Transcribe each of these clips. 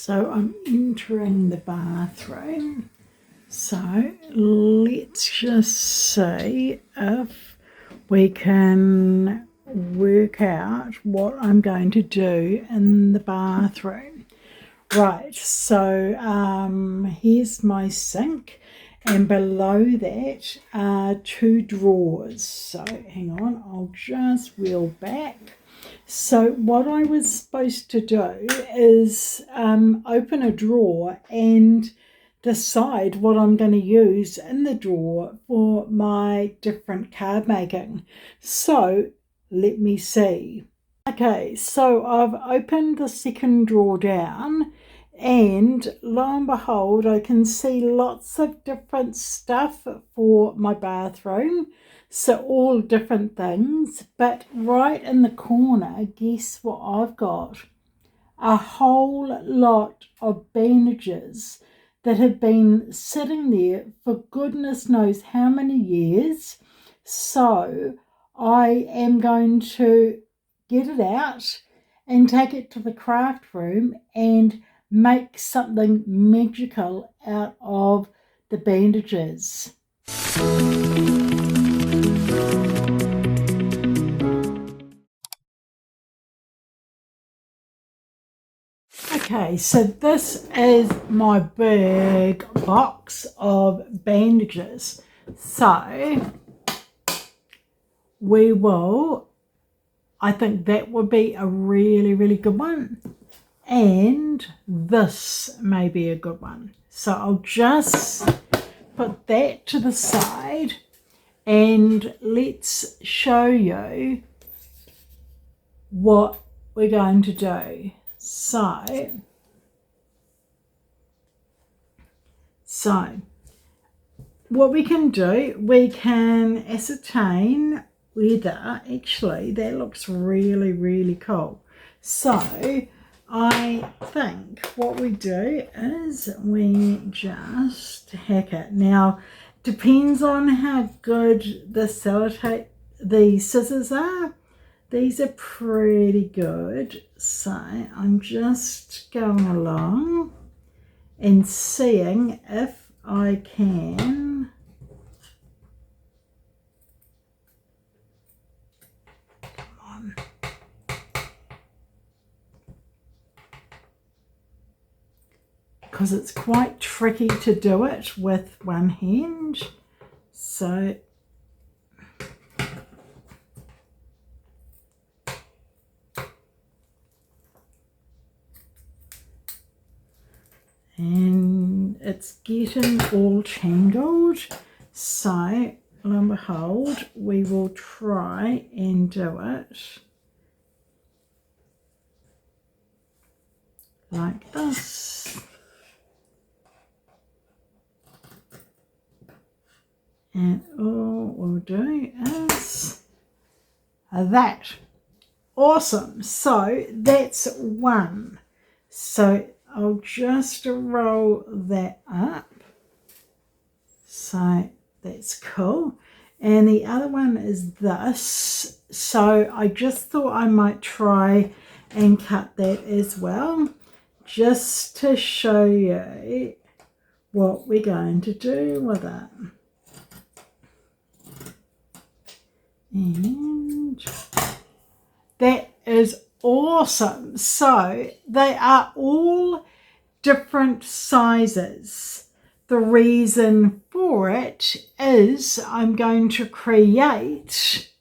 So I'm entering the bathroom. So let's just see if we can work out what I'm going to do in the bathroom. Right, so here's my sink, and below that are two drawers. So hang on, I'll just wheel back. So what I was supposed to do is open a drawer and decide what I'm going to use in the drawer for my different card making. So let me see. Okay, so I've opened the second drawer down, and lo and behold, I can see lots of different stuff for my bathroom. So all different things, but right in the corner, guess what I've got? A whole lot of bandages that have been sitting there for goodness knows how many years. So I am going to get it out and take it to the craft room and make something magical out of the bandages. Okay, so this is my big box of bandages. So we will, I think that would be a really, really good one. And this may be a good one. So I'll just put that to the side and let's show you what we're going to do. So what we can do, we can ascertain whether, actually that looks really, really cool. So I think what we do is we just hack it. Now, depends on how good the sellotape, the scissors are. These are pretty good. So I'm just going along and seeing if I can because it's quite tricky to do it with one hand. So and it's getting all tangled. So lo and behold, we will try and do it like this. And all we'll do is that. Awesome. So that's one. So I'll just roll that up. So that's cool. And the other one is this. So I just thought I might try and cut that as well, just to show you what we're going to do with it. And that is awesome. So they are all different sizes. The reason for it is I'm going to create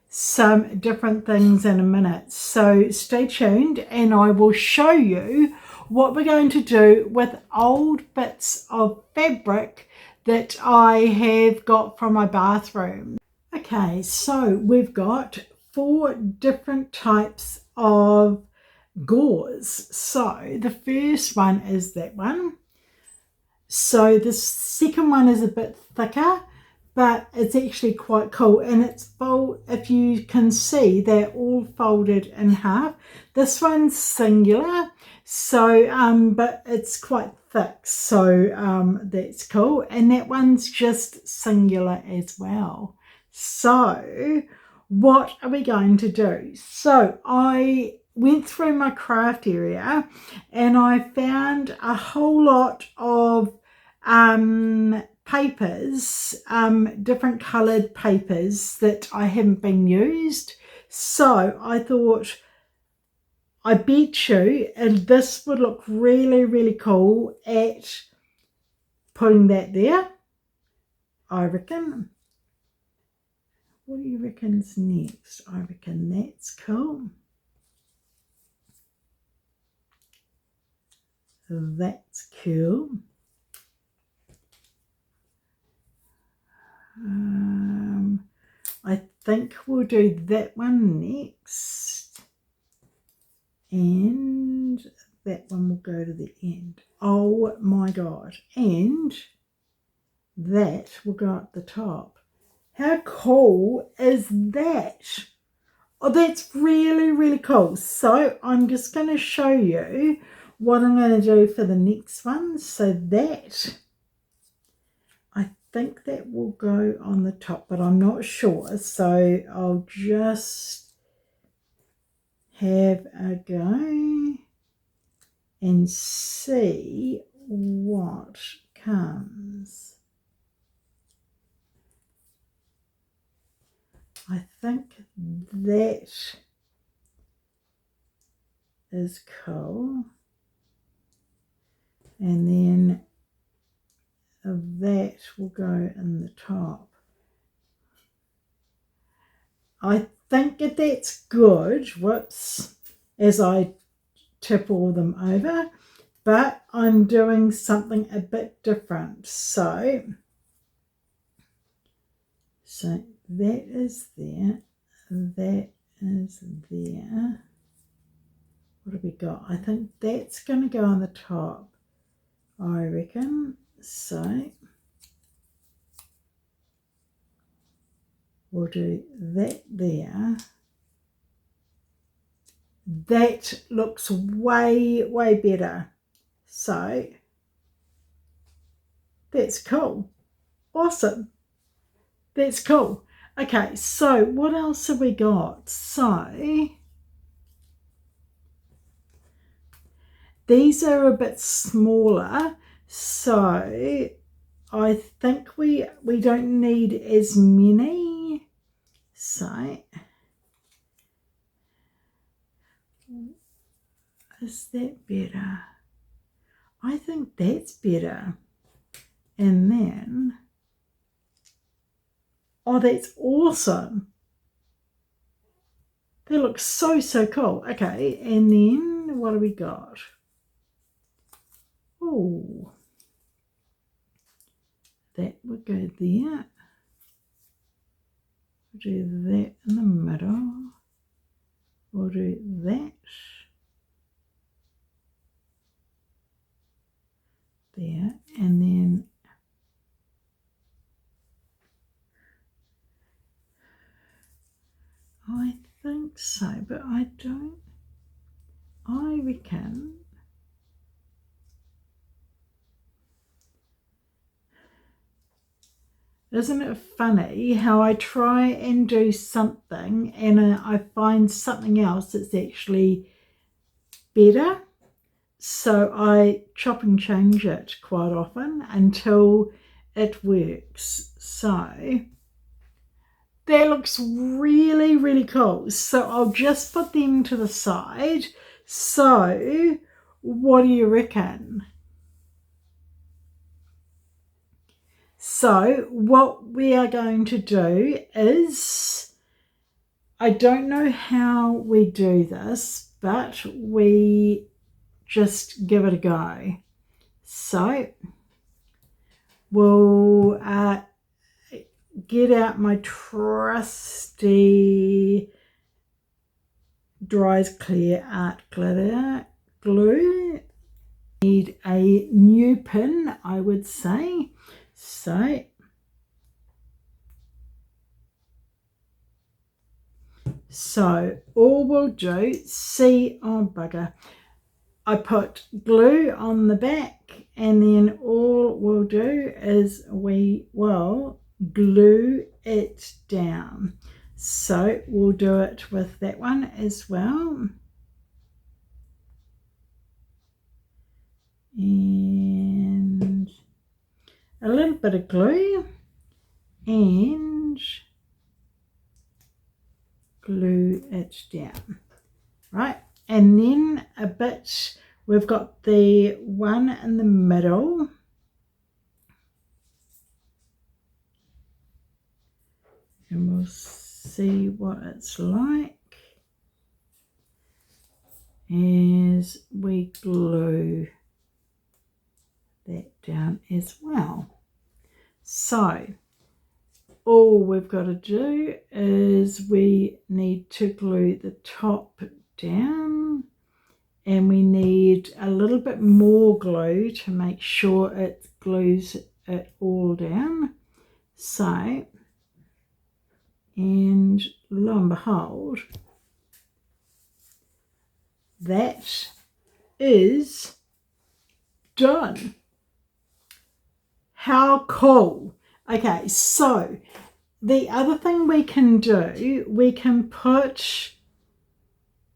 some different things in a minute. So stay tuned and I will show you what we're going to do with old bits of fabric that I have got from my bathroom. Okay, so we've got 4 different types of gauze. So the first one is that one. So the second one is a bit thicker, but it's actually quite cool, and it's full. If you can see, they're all folded in half. This one's singular, so but it's quite thick, so that's cool. And that one's just singular as well. So what are we going to do? So I went through my craft area and I found a whole lot of papers, different coloured papers that I haven't been used. So I thought, I bet you, and this would look really, really cool at putting that there, I reckon. What do you reckon's next? I reckon that's cool. That's cool. I think we'll do that one next. And that one will go to the end. Oh my God. And that will go at the top. How cool is that? Oh, that's really, really cool. So I'm just going to show you what I'm going to do for the next one. So that, I think that will go on the top, but I'm not sure. So I'll just have a go and see what comes. I think that is cool. And then that will go in the top. I think that that's good. Whoops, as I tip all them over. But I'm doing something a bit different. So that is there. That is there. What have we got? I think that's going to go on the top, I reckon. So we'll do that there. That looks way, way better. So that's cool. Awesome. That's cool. Okay, so what else have we got? So these are a bit smaller, so I think we don't need as many. So is that better? I think that's better. And then, oh, that's awesome. That looks so, so cool. Okay, and then what do we got? Oh, that would go there. We'll do that in the middle. We'll do that there, and then I think so, but I reckon isn't it funny how I try and do something and I find something else that's actually better? So I chop and change it quite often until it works. So that looks really, really cool. So I'll just put them to the side. So what do you reckon? So what we are going to do is, I don't know how we do this, but we just give it a go. So we'll get out my trusty Dries Clear Art Glitter glue. Need a new pin, I would say. So all we'll do, oh bugger, I put glue on the back, and then all we'll do is we will glue it down. So we'll do it with that one as well. a little bit of glue and glue it down, right? And then a bit, we've got the one in the middle, and we'll see what it's like as we glue that down as well. So all we've got to do is we need to glue the top down, and we need a little bit more glue to make sure it glues it all down. So, and lo and behold, that is done. How cool. Okay, so the other thing we can do, we can put,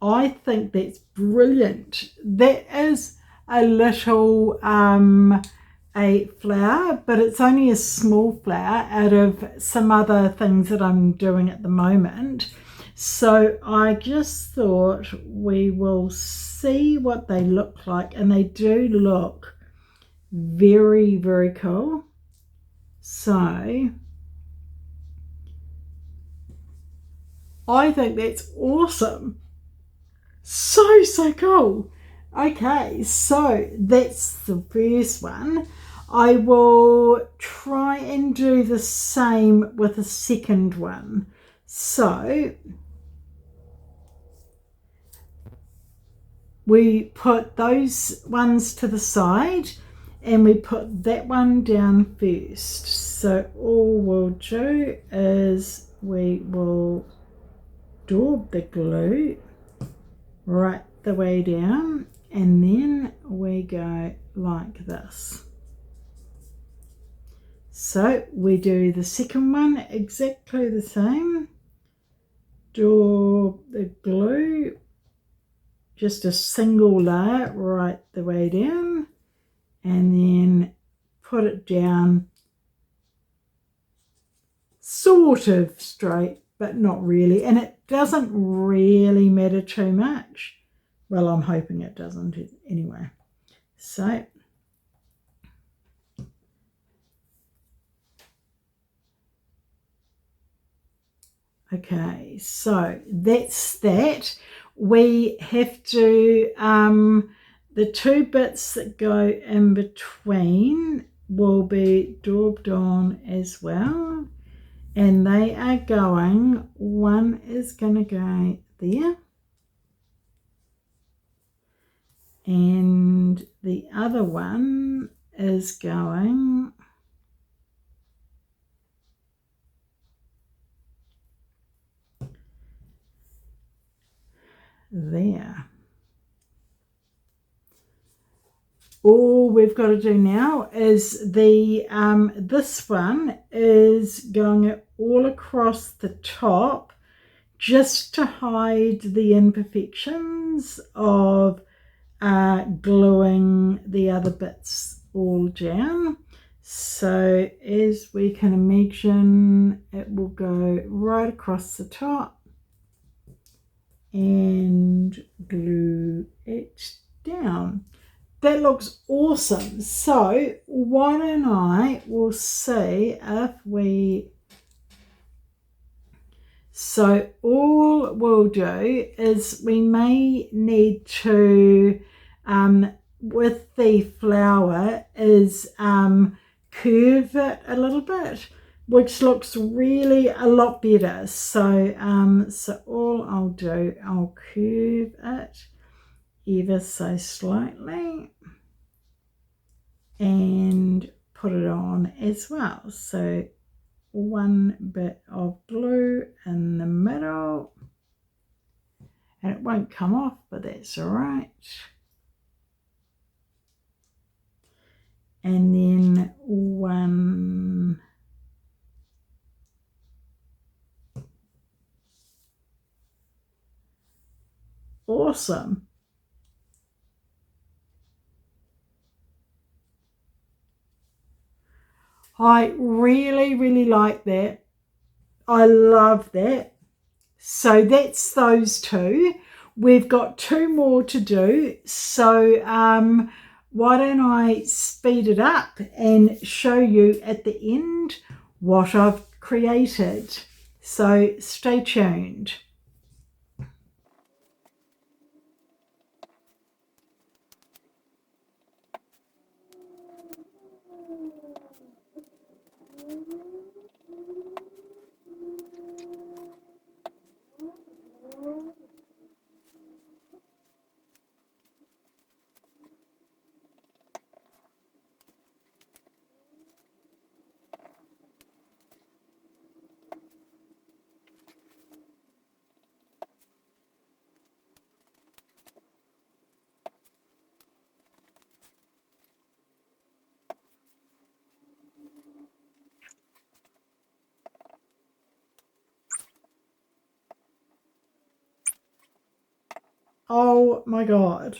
I think that's brilliant. That is a little a flower, but it's only a small flower out of some other things that I'm doing at the moment. So I just thought we will see what they look like, and they do look very, very cool. So I think that's awesome. So cool. Okay, so that's the first one. I will try and do the same with the second one. So we put those ones to the side and we put that one down first. So all we'll do is we will daub the glue right the way down, and then we go like this. So we do the second one exactly the same. Daub the glue, just a single layer right the way down, and then put it down sort of straight, but not really, and it doesn't really matter too much. Well, I'm hoping it doesn't anyway. So okay, so that's that. We have to the two bits that go in between will be daubed on as well, and they are going, one is going to go there and the other one is going there. All we've got to do now is the this one is going all across the top, just to hide the imperfections of gluing the other bits all down. So as we can imagine, it will go right across the top and glue it down. That looks awesome. So why don't we'll see if we, so all we'll do is we may need to with the flower is curve it a little bit, which looks really a lot better. So so all I'll do, I'll curve it ever so slightly and put it on as well. So one bit of glue in the middle, and it won't come off, but that's all right. And then one awesome. I really, really like that. I love that. So that's those two. We've got two more to do. So why don't I speed it up and show you at the end what I've created. So stay tuned. Oh my God.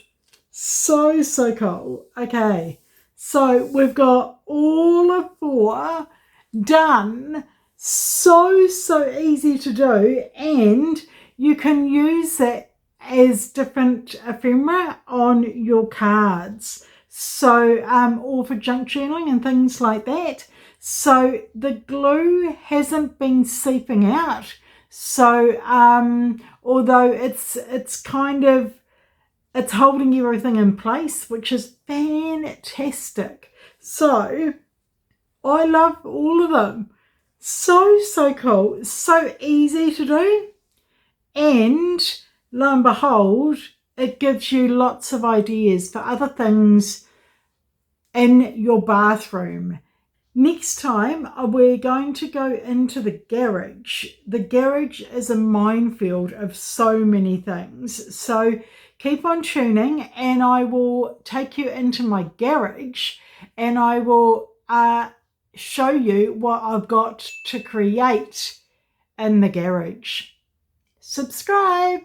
So, so cool. Okay. So we've got all of four done. So, so easy to do. And you can use it as different ephemera on your cards. So, or for junk journaling and things like that. So the glue hasn't been seeping out. So, although it's kind of, it's holding everything in place, which is fantastic. So I love all of them. So, so cool. So easy to do. And lo and behold, it gives you lots of ideas for other things in your bathroom. Next time, we're going to go into the garage. The garage is a minefield of so many things. So keep on tuning and I will take you into my garage and I will show you what I've got to create in the garage. Subscribe.